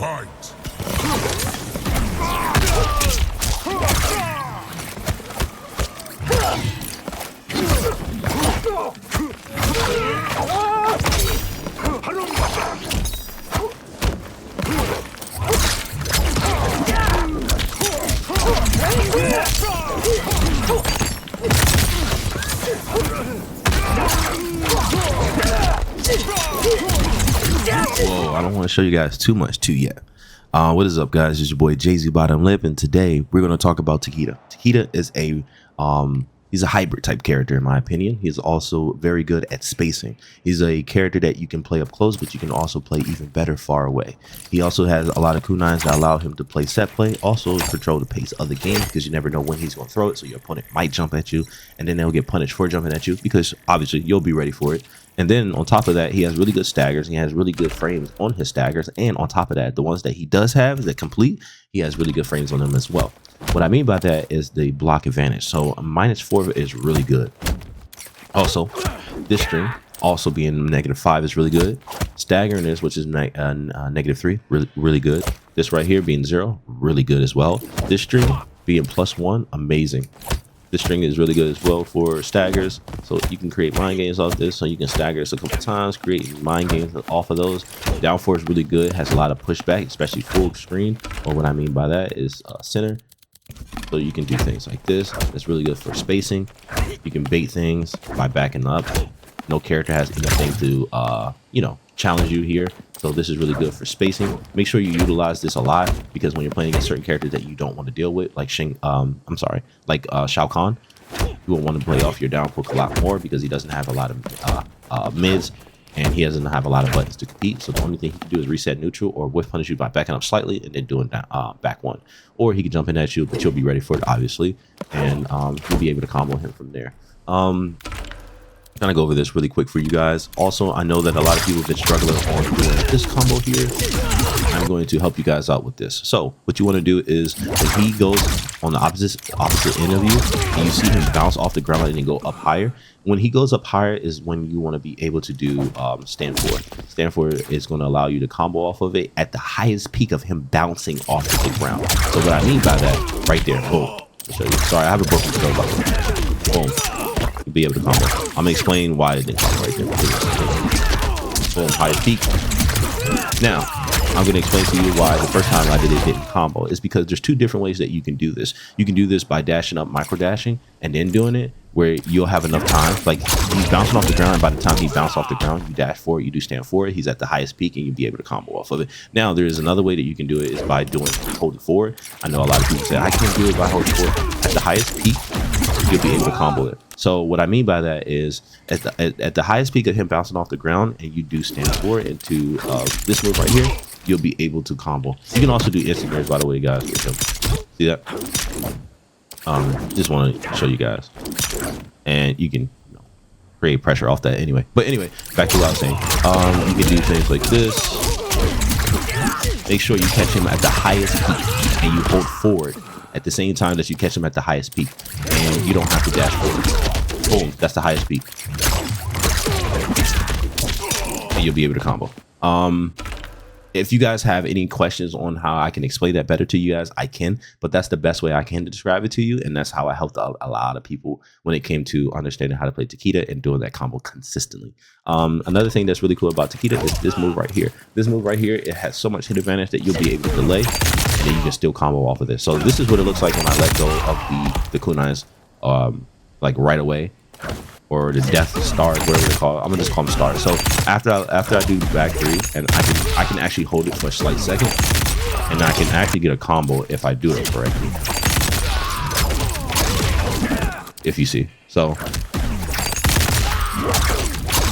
Fight! Whoa, I don't want to show you guys too much too yet. What is up, guys? It's your boy Jay-Z Bottom Lip, and today we're going to talk about Takeda. Takeda is he's a hybrid type character, in my opinion. He's also very good at spacing. He's a character that you can play up close, but you can also play even better far away. He also has a lot of kunais that allow him to play set play, also control the pace of the game, because you never know when he's going to throw it, so your opponent might jump at you, and then they'll get punished for jumping at you, because obviously you'll be ready for it. And then on top of that, he has really good staggers. He has really good frames on his staggers. And on top of that, the ones that he does have that complete, he has really good frames on them as well. What I mean by that is the block advantage. So a -4 is really good. Also, this string also being -5 is really good. Staggering this, which is -3, really good. This right here being 0, really good as well. This string being +1, amazing. This string is really good as well for staggers, so you can create mind games off this. So you can stagger this a couple times, create mind games off of those. Down 4 is really good, has a lot of pushback, especially full screen. Or what I mean by that is center. So you can do things like this. It's really good for spacing. You can bait things by backing up. No character has anything to challenge you here. So this is really good for spacing. Make sure you utilize this a lot, because when you're playing against certain characters that you don't want to deal with, like Shao Kahn, you will want to play off your down poke a lot more, because he doesn't have a lot of mids, and he doesn't have a lot of buttons to compete. So the only thing he can do is reset neutral or whiff punish you by backing up slightly and then doing that back one. Or he can jump in at you, but you'll be ready for it, obviously, and you'll be able to combo him from there. Kind of go over this really quick for you guys. Also, I know that a lot of people have been struggling on doing this combo here. I'm going to help you guys out with this. So what you want to do is, when he goes on the opposite end of you, and you see him bounce off the ground and then go up higher. When he goes up higher is when you want to be able to do stand for. Stand for is going to allow you to combo off of it at the highest peak of him bouncing off of the ground. So what I mean by that, right there, boom. I'll show you. Sorry, I have a broken control button. Boom. You'll be able to combo. I'm gonna explain why it didn't combo right there. Boom, highest peak. Now, I'm gonna explain to you why the first time I did it didn't combo. It's because there's two different ways that you can do this. You can do this by dashing up, micro dashing, and then doing it, where you'll have enough time. Like, he's bouncing off the ground, and by the time he bounced off the ground, you dash for it, you do stand for it, he's at the highest peak, and you'll be able to combo off of it. Now, there is another way that you can do it, is by holding forward. I know a lot of people say, I can't do it by holding forward. At the highest peak, you'll be able to combo it. So what I mean by that is, at the highest peak of him bouncing off the ground, and you do stand for it into this move right here, you'll be able to combo. You can also do instant mirrors, by the way, guys. See that? Just want to show you guys, and you can create pressure off that anyway. But anyway, back to what I was saying. You can do things like this. Make sure you catch him at the highest peak, and you hold forward at the same time that you catch him at the highest peak, and you don't have to dash forward. Boom, that's the highest peak, and you'll be able to combo. If you guys have any questions on how I can explain that better to you guys, I can, but that's the best way I can to describe it to you. And that's how I helped a lot of people when it came to understanding how to play Takeda and doing that combo consistently. Another thing that's really cool about Takeda is this move right here. This move right here, it has so much hit advantage that you'll be able to delay, and then you can still combo off of this. So this is what it looks like when I let go of the kunais like right away, or the death stars, whatever they call it. I'm gonna just call them stars. So after I do back 3, and I can actually hold it for a slight second, and I can actually get a combo if I do it correctly. If you see, so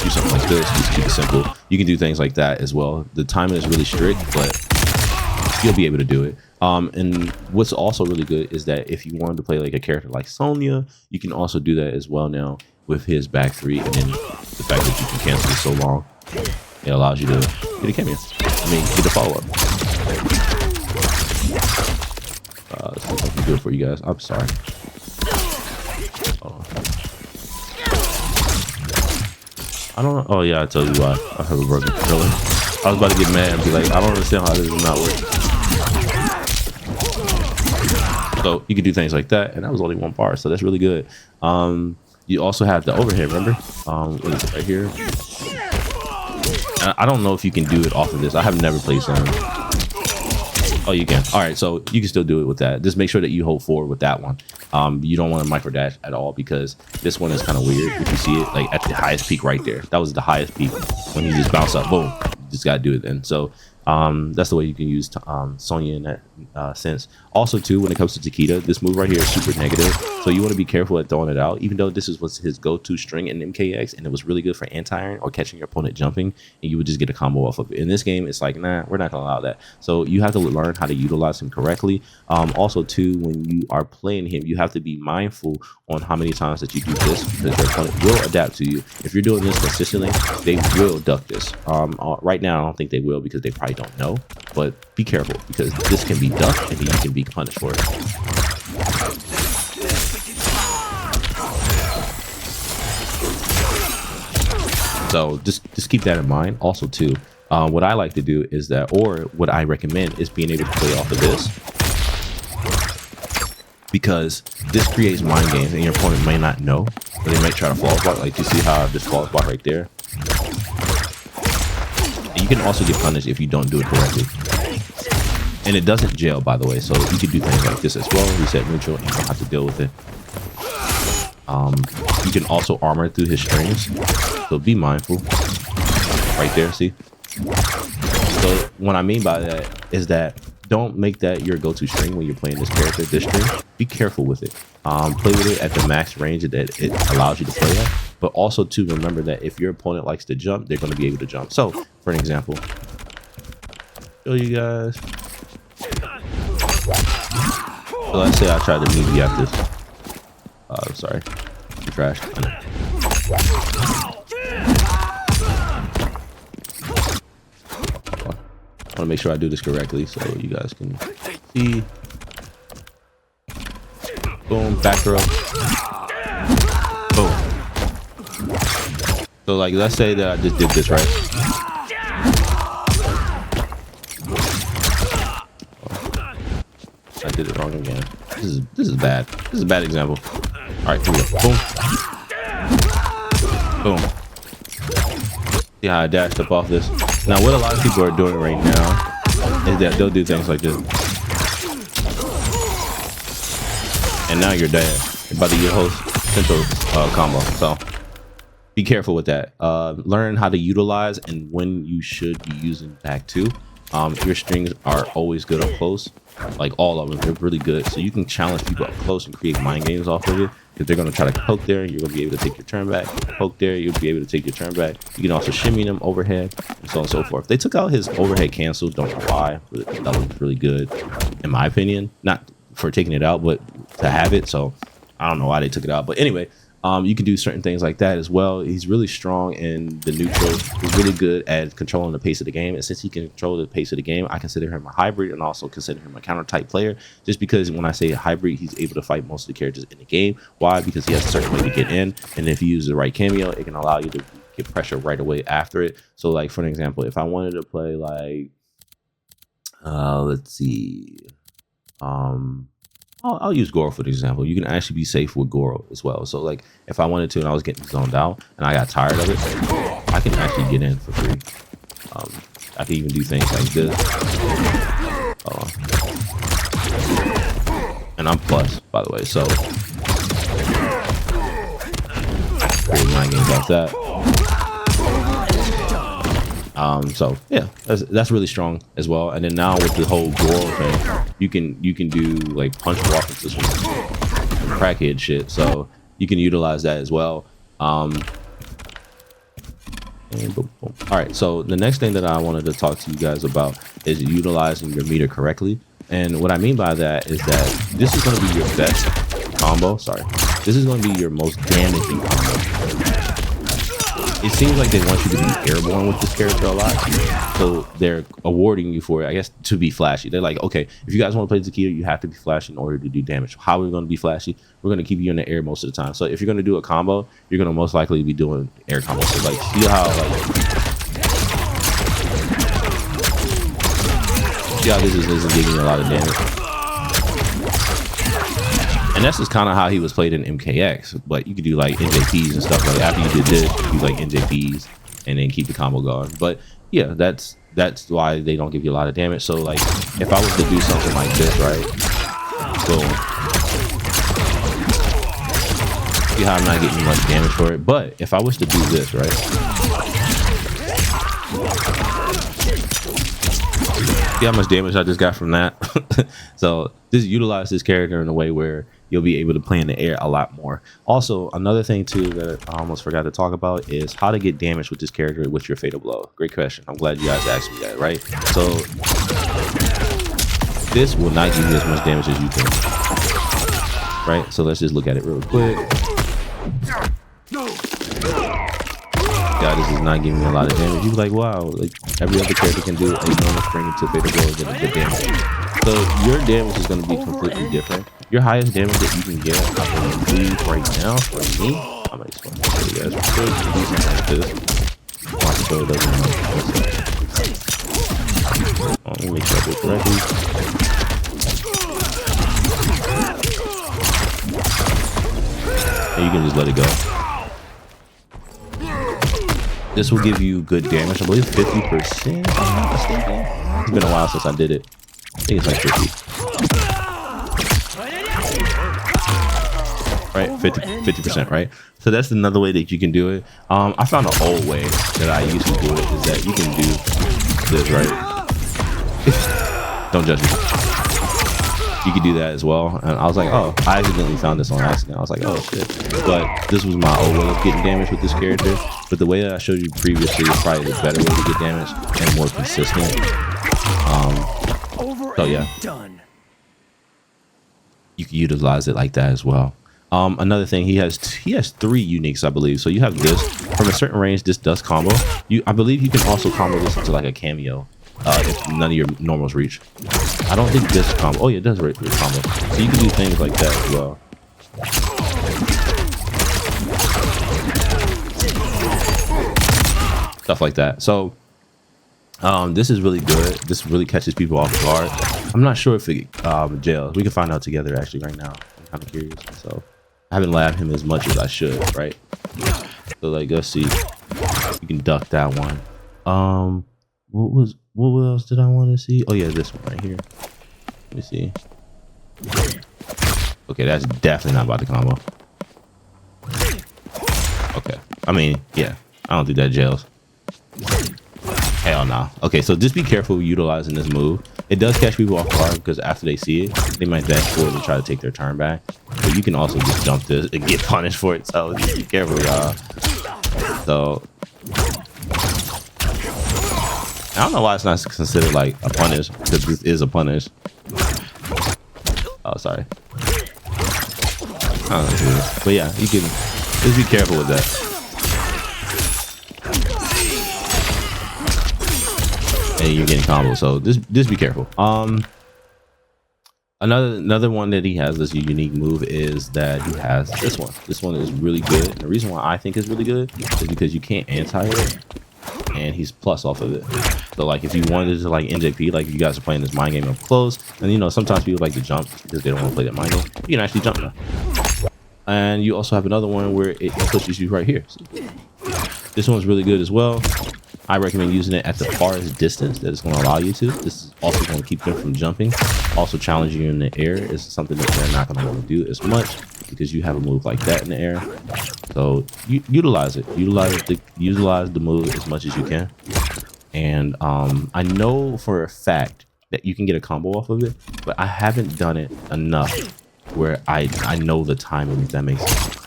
do something like this. Just keep it simple. You can do things like that as well. The timing is really strict, but you'll be able to do it. And what's also really good is that if you wanted to play like a character like Sonya, you can also do that as well now with his back 3, and then the fact that you can cancel it so long, it allows you to get a cameo. Get a follow-up. Let's see if I can do it for you guys. I'm sorry. I don't know. Oh yeah, I tell you why. I have a broken controller. I was about to get mad and be like, I don't understand how this is not working. So you can do things like that, and that was only one bar, so that's really good. You also have the overhead, remember? What is it right here? I don't know if you can do it off of this. I have never played some. Oh, you can. All right, so you can still do it with that. Just make sure that you hold forward with that one. You don't want to micro dash at all because this one is kind of weird. If you see it, like at the highest peak right there, that was the highest peak when you just bounce up. Boom, you just gotta do it then. So that's the way you can use Sonya in that sense. Also, too, when it comes to Takeda, this move right here is super negative, so you want to be careful at throwing it out. Even though this was his go-to string in MKX, and it was really good for anti-iron or catching your opponent jumping, and you would just get a combo off of it. In this game, it's like, nah, we're not gonna allow that. So you have to learn how to utilize him correctly. Also, too, when you are playing him, you have to be mindful on how many times that you do this, because your opponent will adapt to you. If you're doing this consistently, they will duck this. Right now, I don't think they will because they probably don't know, but be careful because this can be ducked and then you can be punished for it. So just keep that in mind. Also, too, what I like to do is that, or what I recommend is being able to play off of this, because this creates mind games and your opponent may not know, but they might try to flawless block. Like you see how this flawless block right there. You can also get punished if you don't do it correctly. And it doesn't jail, by the way, so you can do things like this as well. Reset neutral, and you don't have to deal with it. You can also armor through his strings, so be mindful. Right there, see? So what I mean by that is that don't make that your go-to string when you're playing this character, this string. Be careful with it. Play with it at the max range that it allows you to play at. But also, to remember that if your opponent likes to jump, they're going to be able to jump. So, for an example, show you guys. So let's say I tried to meet you at this. Sorry, you trash. I want to make sure I do this correctly so you guys can see. Boom, back throw. Boom. So like, let's say that I just did this right. I did it wrong again. This is bad. This is a bad example. All right, here we go. Boom. Boom. See how I dashed up off this? Now, what a lot of people are doing right now is that they'll do things like this. And now you're dead. You're about to get host central combo. So be careful with that. Learn how to utilize and when you should be using back two. Your strings are always good up close. Like all of them, they're really good. So you can challenge people up close and create mind games off of it. Because they're going to try to poke there, you're going to be able to take your turn back. Poke there, you'll be able to take your turn back. You can also shimmy them overhead, and so on and so forth. They took out his overhead cancel. Don't know why, but that was really good, in my opinion. Not for taking it out, but to have it. So I don't know why they took it out. But anyway, you can do certain things like that as well. He's really strong in the neutral. He's really good at controlling the pace of the game. And since he can control the pace of the game, I consider him a hybrid and also consider him a counter type player. Just because when I say a hybrid, he's able to fight most of the characters in the game. Why? Because he has a certain way to get in. And if you use the right cameo, it can allow you to get pressure right away after it. So like, for an example, if I wanted to play like, let's see, I'll use Goro for the example. You can actually be safe with Goro as well. So like if I wanted to and I was getting zoned out and I got tired of it, I can actually get in for free. I can even do things like this. And I'm plus, by the way. So create mind games like that. So yeah, that's really strong as well. And then now with the whole Goro thing, you can do like punch walk into some crackhead shit. So you can utilize that as well. And boom, boom. All right. So the next thing that I wanted to talk to you guys about is utilizing your meter correctly. And what I mean by that is that this is going to be your best combo. Sorry, this is going to be your most damaging combo. It seems like they want you to be airborne with this character a lot, so they're awarding you for it, I guess, to be flashy. They're like, okay, if you guys want to play Takeda, you have to be flashy in order to do damage. How are we going to be flashy? We're going to keep you in the air most of the time. So if you're going to do a combo, you're going to most likely be doing air combos. So like, see how like Yeah, this isn't giving you a lot of damage. And that's just kind of how he was played in MKX. But you could do like NJPs and stuff. Like after you did this, you do like NJPs and then keep the combo going. But yeah, that's why they don't give you a lot of damage. So like if I was to do something like this, right? Boom. See how I'm not getting much damage for it. But if I was to do this, right? See how much damage I just got from that. So just utilize this character in a way where you'll be able to play in the air a lot more. Also, another thing too that I almost forgot to talk about is how to get damage with this character with your fatal blow. Great question. I'm glad you guys asked me that, right? So this will not give you as much damage as you think, right? So let's just look at it real quick. Yeah, this is not giving me a lot of damage. You're like, wow, like every other character can do a normal spring to fatal blow and get a good damage. So your damage is going to be completely different. Your highest damage that you can get, I believe right now for me, I might just want to show you guys real quick. Do something like this. Watch it so it doesn't let me make sure I do it correctly. And you can just let it go. This will give you good damage. I believe 50%. If I'm not mistaken. It's been a while since I did it. I think it's like 50. Right, 50%, right? So that's another way that you can do it. I found an old way that I used to do it is that you can do this, right? Don't judge me. You could do that as well. And I was like, oh, I accidentally found this on accident. I was like, oh shit. But this was my old way of getting damage with this character. But the way that I showed you previously is probably the better way to get damage and more consistent. So yeah, you can utilize it like that as well. Another thing, he has 3 uniques, I believe. So you have this from a certain range. This does combo. I believe you can also combo this into like a cameo if none of your normals reach. I don't think this combo. Oh yeah, it does combo. So you can do things like that as well. Stuff like that. So this is really good. This really catches people off guard. I'm not sure if it jails. We can find out together actually right now. I'm kind of curious. So I haven't labbed him as much as I should, right? So like, let's see. You can duck that one. What else did I want to see? Oh yeah, this one right here. Let me see. Okay, that's definitely not about the combo. Okay. I mean, yeah, I don't think that jails. Hell no. Okay, so just be careful utilizing this move. It does catch people off guard because after they see it, they might dash forward and try to take their turn back. But you can also just jump this and get punished for it. So just be careful, y'all. So I don't know why it's not considered like a punish, because this is a punish. Oh, sorry. I don't know, but yeah, you can just be careful with that. And you're getting combos, so just be careful. Another one that he has this unique move is that he has this one. This one is really good. And the reason why I think it's really good is because you can't anti it, and he's plus off of it. So like if you wanted to like NJP, like if you guys are playing this mind game up close, and you know sometimes people like to jump because they don't want to play that mind game, you can actually jump now. And you also have another one where it pushes you right here. So this one's really good as well. I recommend using it at the farthest distance that it's going to allow you to. This is also going to keep them from jumping. Also challenging you in the air is something that they're not going to want to do as much because you have a move like that in the air. So utilize it. Utilize the move as much as you can. And I know for a fact that you can get a combo off of it, but I haven't done it enough where I know the timing, if that makes sense.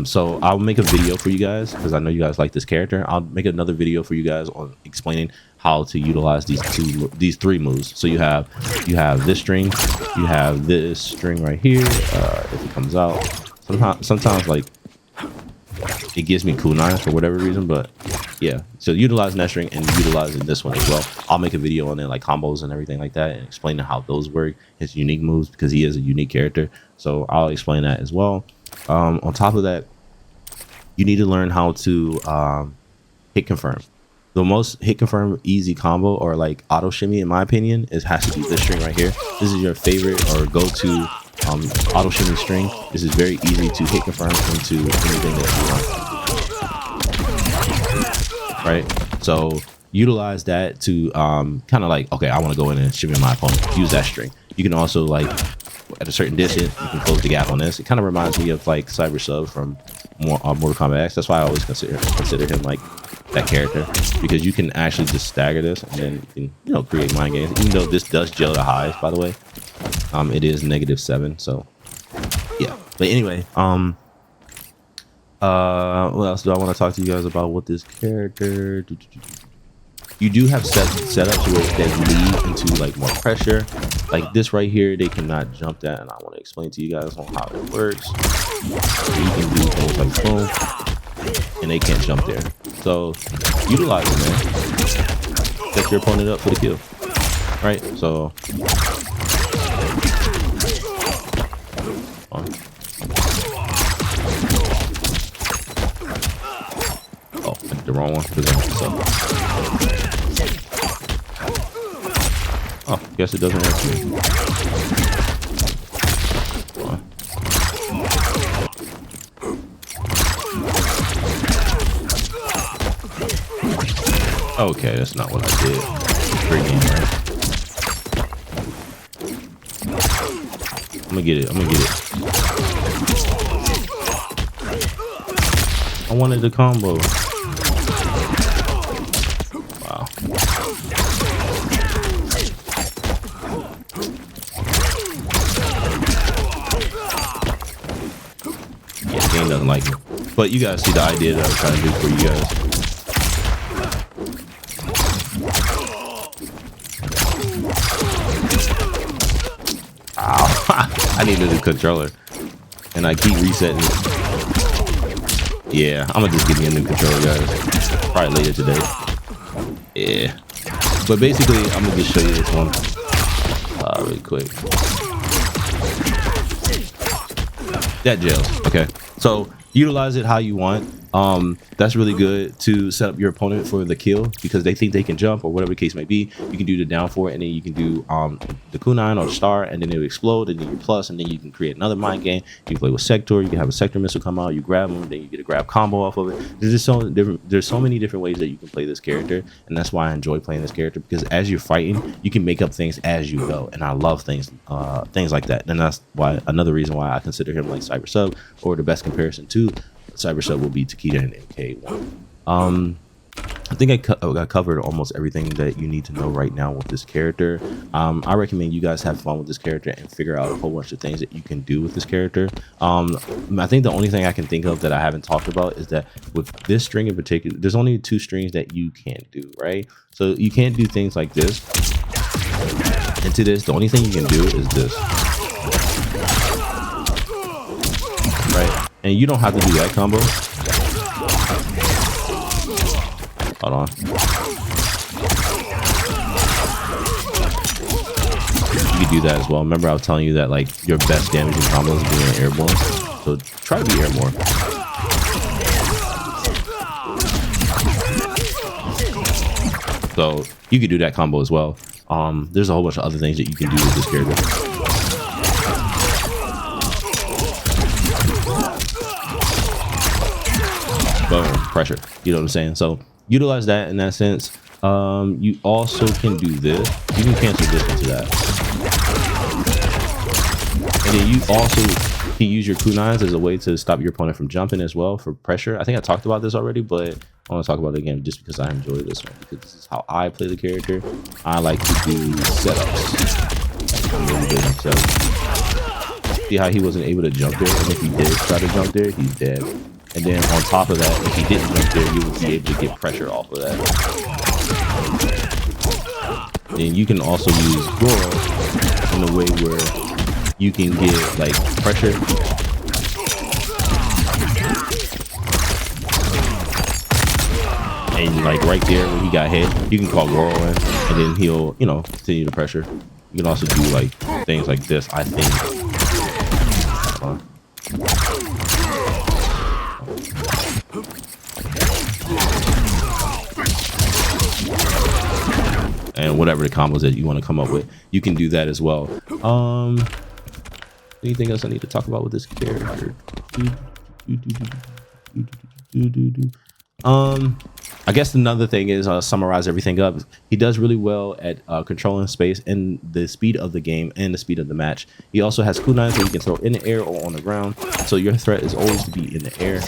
So I'll make a video for you guys because I know you guys like this character. I'll make another video for you guys on explaining how to utilize these 3 moves. So you have this string, you have this string right here. If it comes out, sometimes like it gives me kunai for whatever reason, but yeah. So utilizing that string and utilizing this one as well. I'll make a video on it, like combos and everything like that, and explaining how those work, his unique moves, because he is a unique character. So I'll explain that as well. On top of that, you need to learn how to hit confirm. the most hit confirm easy combo or like auto shimmy in my opinion has to be this string right here. This is your favorite or go-to auto shimmy string. This is very easy to hit confirm into anything that you want, right? So utilize that to kind of like, okay, I want to go in and shimmy my opponent. Use that string. You can also like at a certain distance, you can close the gap on this. It kind of reminds me of like Cyber Sub from Mortal Kombat X. That's why I always consider him like that character, because you can actually just stagger this and then you can, you know, create mind games. Even though this does jail the highs, by the way, it is -7. So yeah, but anyway, what else do I want to talk to you guys about with this character? You do have setups where it can lead into like more pressure. Like this right here, they cannot jump that, and I want to explain to you guys on how it works. So you can do things like boom, and they can't jump there. So utilize it, man. Set your opponent up for the kill, right? So oh, I did the wrong one. Oh, guess it doesn't work. Okay, that's not what I did. Great game, right? I'm gonna get it. I wanted the combo. Wow. Yeah, the game doesn't like it. But you guys see the idea that I was trying to do for you guys. Ow. I need a new controller. And I keep resetting it. Yeah, I'm gonna just give me a new controller, guys. Probably later today. Yeah. But basically, I'm gonna just show you this one really quick. That jails. Okay. So utilize it how you want. That's really good to set up your opponent for the kill, because they think they can jump or whatever the case may be. You can do the down for it, and then you can do the kunai or the star, and then it'll explode, and then you plus, and then you can create another mind game. You can play with sector. You can have a sector missile come out. You grab them, then you get a grab combo off of it. There's just so different. There's so many different ways that you can play this character, and that's why I enjoy playing this character, because as you're fighting, you can make up things as you go, and I love things like that. And that's why another reason why I consider him like Cyber Sub, or the best comparison to Cyber Sub will be Takeda and MK1. I think I covered almost everything that you need to know right now with this character. I recommend you guys have fun with this character and figure out a whole bunch of things that you can do with this character. I think the only thing I can think of that I haven't talked about is that with this string in particular, there's only 2 strings that you can't do, right? So you can't do things like this. And to this, the only thing you can do is this. Right? And you don't have to do that combo. Hold on. You can do that as well. Remember I was telling you that like your best damaging combo is being airborne. So try to be airborne. So you can do that combo as well. There's a whole bunch of other things that you can do with this character. Boom, pressure. You know what I'm saying? So utilize that in that sense. You also can do this. You can cancel this into that. And then you also can use your kunais as a way to stop your opponent from jumping as well for pressure. I think I talked about this already, but I want to talk about it again just because I enjoy this one, because this is how I play the character. I like to do setups. So, see how he wasn't able to jump there, and if he did try to jump there, he's dead. And then on top of that, if he didn't jump there, you would be able to get pressure off of that. Then you can also use Goro in a way where you can get like pressure. And like right there where he got hit, you can call Goro in, and then he'll, you know, continue the pressure. You can also do like things like this, I think. and whatever the combos that you want to come up with, you can do that as well. Anything else I need to talk about with this character? I guess another thing is summarize everything up. He does really well at controlling space and the speed of the game and the speed of the match. He also has kunais where you can throw in the air or on the ground, so your threat is always to be in the air,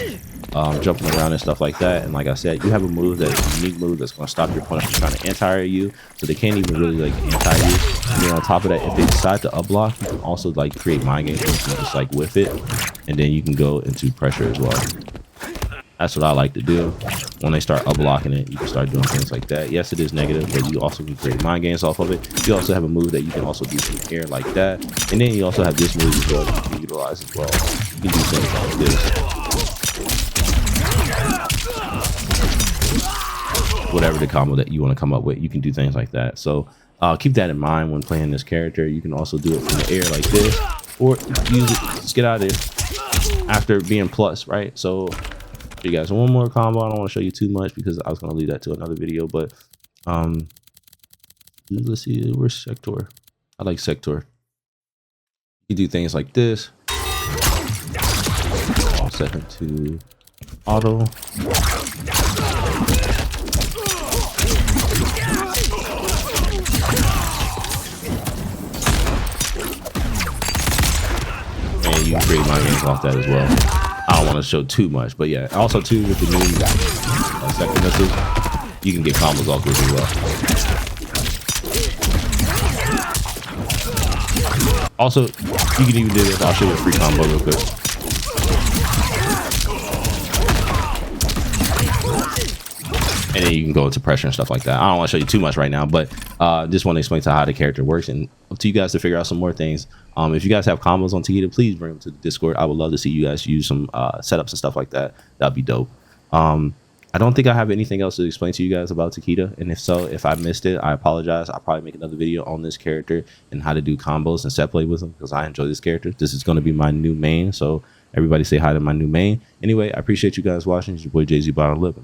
jumping around and stuff like that. And like I said, you have a move that's a unique move that's going to stop your opponent from trying to anti you, so they can't even really like anti you. And then on top of that, if they decide to up block, you can also like create mind games just like with it, and then you can go into pressure as well. That's what I like to do. When they start up blocking it, you can start doing things like that. Yes, it is negative, but you also can create mind games off of it. You also have a move that you can also do from the air like that. And then you also have this move as well that you can utilize as well. You can do things like this. Whatever the combo that you want to come up with, you can do things like that. So keep that in mind when playing this character. You can also do it from the air like this, or use it, just get out of there after being plus, right? So you guys one more combo. I don't want to show you too much because I was going to leave that to another video, but let's see, where's Sector? I like Sector. You do things like this. I'll set it to auto. And you can create my games off that as well. I don't want to show too much, but yeah. Also, too, with the new second missiles, you can get combos off this as well. Also, you can even do this. I'll show you a free combo real quick. And then you can go into pressure and stuff like that. I don't want to show you too much right now, but just want to explain to how the character works, and up to you guys to figure out some more things. If you guys have combos on Takeda, please bring them to the Discord. I would love to see you guys use some setups and stuff like that. That'd be dope. I don't think I have anything else to explain to you guys about Takeda, and if so, if I missed it, I apologize. I'll probably make another video on this character and how to do combos and set play with him, because I enjoy this character. This is going to be my new main, so everybody say hi to my new main. Anyway, I appreciate you guys watching. It's your boy Jay-Z Bottom Lip.